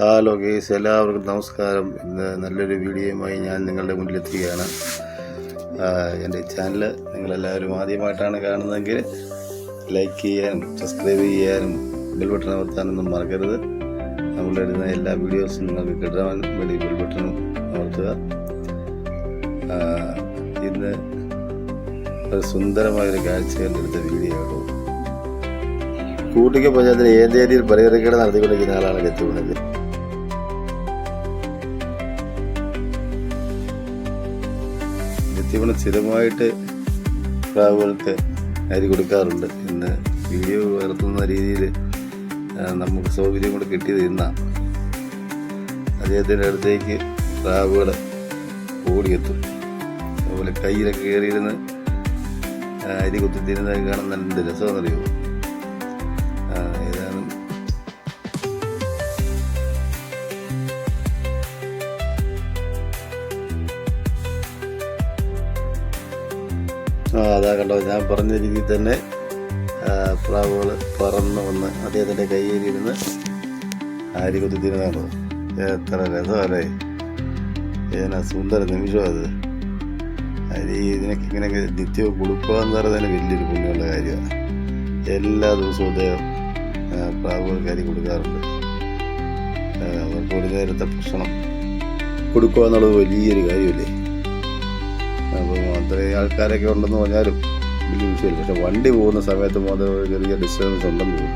Hello guys, എല്ലാവർക്കും നമസ്കാരം. ഇന്ന് നല്ലൊരു വീഡിയോയുമായി ഞാൻ നിങ്ങളുടെ മുന്നിലെത്തുകയാണ്. എൻ്റെ ചാനൽ നിങ്ങളെല്ലാവരും ആദ്യമായിട്ടാണ് കാണുന്നതെങ്കിൽ ലൈക്ക് ചെയ്യാനും സബ്സ്ക്രൈബ് ചെയ്യാനും ബെൽ ബട്ടൺ അമർത്താനൊന്നും മറക്കരുത്. നമ്മളിടുന്ന എല്ലാ വീഡിയോസും നിങ്ങൾക്ക് കിട്ടാൻ വേണ്ടി ബെൽ ബട്ടൺ അമർത്തുക. ഇന്ന് ഒരു സുന്ദരമായൊരു കാഴ്ച കണ്ടെടുത്ത വീഡിയോ ആണോ. കൂട്ടിക്ക് പഞ്ചായത്തിൽ ഏന്തേരിയിൽ പലചരക്കട നടത്തിക്കൊണ്ടിരിക്കുന്ന ആളാണ് കെത്തുന്നത്. കെത്തിവണ് സ്ഥിരമായിട്ട് പ്രാവുകൾക്ക് അരി കൊടുക്കാറുണ്ട്. ഇന്ന് വീഡിയോ ഉയർത്തുന്ന രീതിയിൽ നമുക്ക് സൗകര്യം കൂടെ കിട്ടിയത് ഇന്നാണ്. അദ്ദേഹത്തിൻ്റെ അടുത്തേക്ക് പ്രാവുകൾ ഓടിയെത്തും. അതുപോലെ കയ്യിലൊക്കെ കയറിയിരുന്ന് അരി കുത്തിത്തിരുന്നത് കാണാൻ നല്ല രസമെന്നറിയുമോ. ഏതാനും അതാ കണ്ടോ, ഞാൻ പറഞ്ഞ രീതിയിൽ തന്നെ പ്രാവുകൾ പറന്ന് വന്ന് അദ്ദേഹത്തിൻ്റെ കയ്യിലിരുന്ന് അരി കുത്തിത്തിരുന്നാണോ. എത്ര രസമല്ലേ, ഏതാ സുന്ദര നിമിഷം അത്. അരി ഇതിനൊക്കെ ഇങ്ങനെയൊക്കെ നിത്യവും കൊടുക്കുക എന്ന് പറയുന്നതിന് വലിയൊരു പുണ്യമുള്ള കാര്യമാണ്. എല്ലാ ദിവസവും അദ്ദേഹം പ്രാവുകൾക്ക് അരി കൊടുക്കാറുണ്ട്. അവർക്ക് ഒരു നേരത്തെ ഭക്ഷണം കൊടുക്കുക എന്നുള്ളത് വലിയൊരു കാര്യമല്ലേ. അപ്പം അത്രയും ആൾക്കാരൊക്കെ ഉണ്ടെന്ന് പറഞ്ഞാലും വലിയ വിഷയമില്ല. പക്ഷെ വണ്ടി പോകുന്ന സമയത്ത് മാത്രം ഒരു ചെറിയ ഡിസ്റ്റർബൻസ് ഉണ്ടെന്ന് തോന്നും.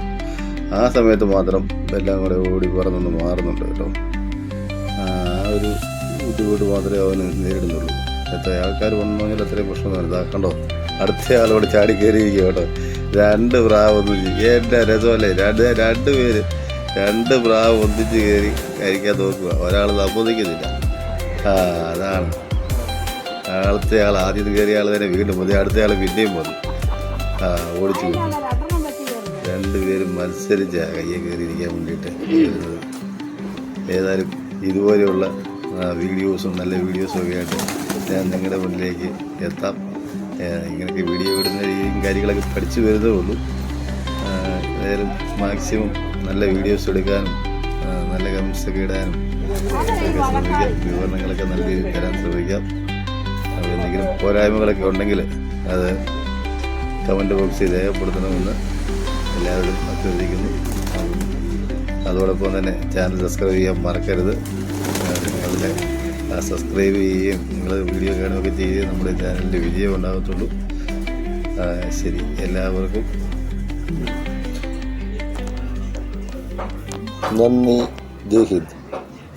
ആ സമയത്ത് മാത്രം എല്ലാം കൂടെ ഓടി പറന്നൊന്ന് മാറുന്നുണ്ട് കേട്ടോ. ആ ഒരു ബുദ്ധിമുട്ട് മാത്രമേ അവന് നേരിടുന്നുള്ളൂ. എത്ര ആൾക്കാർ വന്നു കഴിഞ്ഞാൽ അത്രയും പ്രശ്നമൊന്നും ഇതാക്കണ്ടോ. അടുത്ത ആളോട് ചാടി കയറിയിരിക്കും കേട്ടോ. 2 പ്രാവ് ഒന്നിച്ച്, എൻ്റെ രസമല്ലേ. രണ്ട് പ്രാവ് ഒന്നിച്ച് കയറി കഴിക്കാൻ നോക്കുക. ഒരാൾ സമ്മതിക്കുന്നില്ല. അതാണ് അടുത്ത ആൾ. ആദ്യം കയറിയ ആൾ തന്നെ വീണ്ടും മതി, അടുത്ത ആൾ പിന്നെയും വന്നു ഓടിച്ചു കൊടുത്തു. 2 പേരും മത്സരിച്ച കയ്യെ കയറിയിരിക്കാൻ വേണ്ടിയിട്ട് വരുന്നത്. ഏതായാലും ഇതുപോലെയുള്ള വീഡിയോസും നല്ല വീഡിയോസും ഒക്കെ ആയിട്ട് ഞാൻ നിങ്ങളുടെ മുന്നിലേക്ക് എത്താം. ഇങ്ങനെയൊക്കെ വീഡിയോ ഇടുന്ന രീതിയും കാര്യങ്ങളൊക്കെ പഠിച്ചു വരുന്നേ ഉള്ളൂ. ഏതായാലും മാക്സിമം നല്ല വീഡിയോസ് എടുക്കാനും നല്ല കമൻസൊക്കെ ഇടാനും ഒക്കെ ശ്രമിക്കാം. വിവരണങ്ങളൊക്കെ നല്ല രീതിയിൽ തരാൻ ശ്രമിക്കാം. അപ്പോൾ എന്തെങ്കിലും പോരായ്മകളൊക്കെ ഉണ്ടെങ്കിൽ അത് കമൻറ്റ് ബോക്സിൽ രേഖപ്പെടുത്തണമെന്ന് എല്ലാവരും അഭ്യർത്ഥിക്കുന്നു. അതോടൊപ്പം തന്നെ ചാനൽ സബ്സ്ക്രൈബ് ചെയ്യാൻ മറക്കരുത്. നിങ്ങളുടെ സബ്സ്ക്രൈബ് ചെയ്യുകയും നിങ്ങൾ വീഡിയോ കാണുകയൊക്കെ ചെയ്യുകയും നമ്മുടെ ചാനലിൻ്റെ വിജയം ഉണ്ടാകത്തുള്ളൂ. ശരി, എല്ലാവർക്കും നന്ദി. ജയ് ഹിന്ദ്.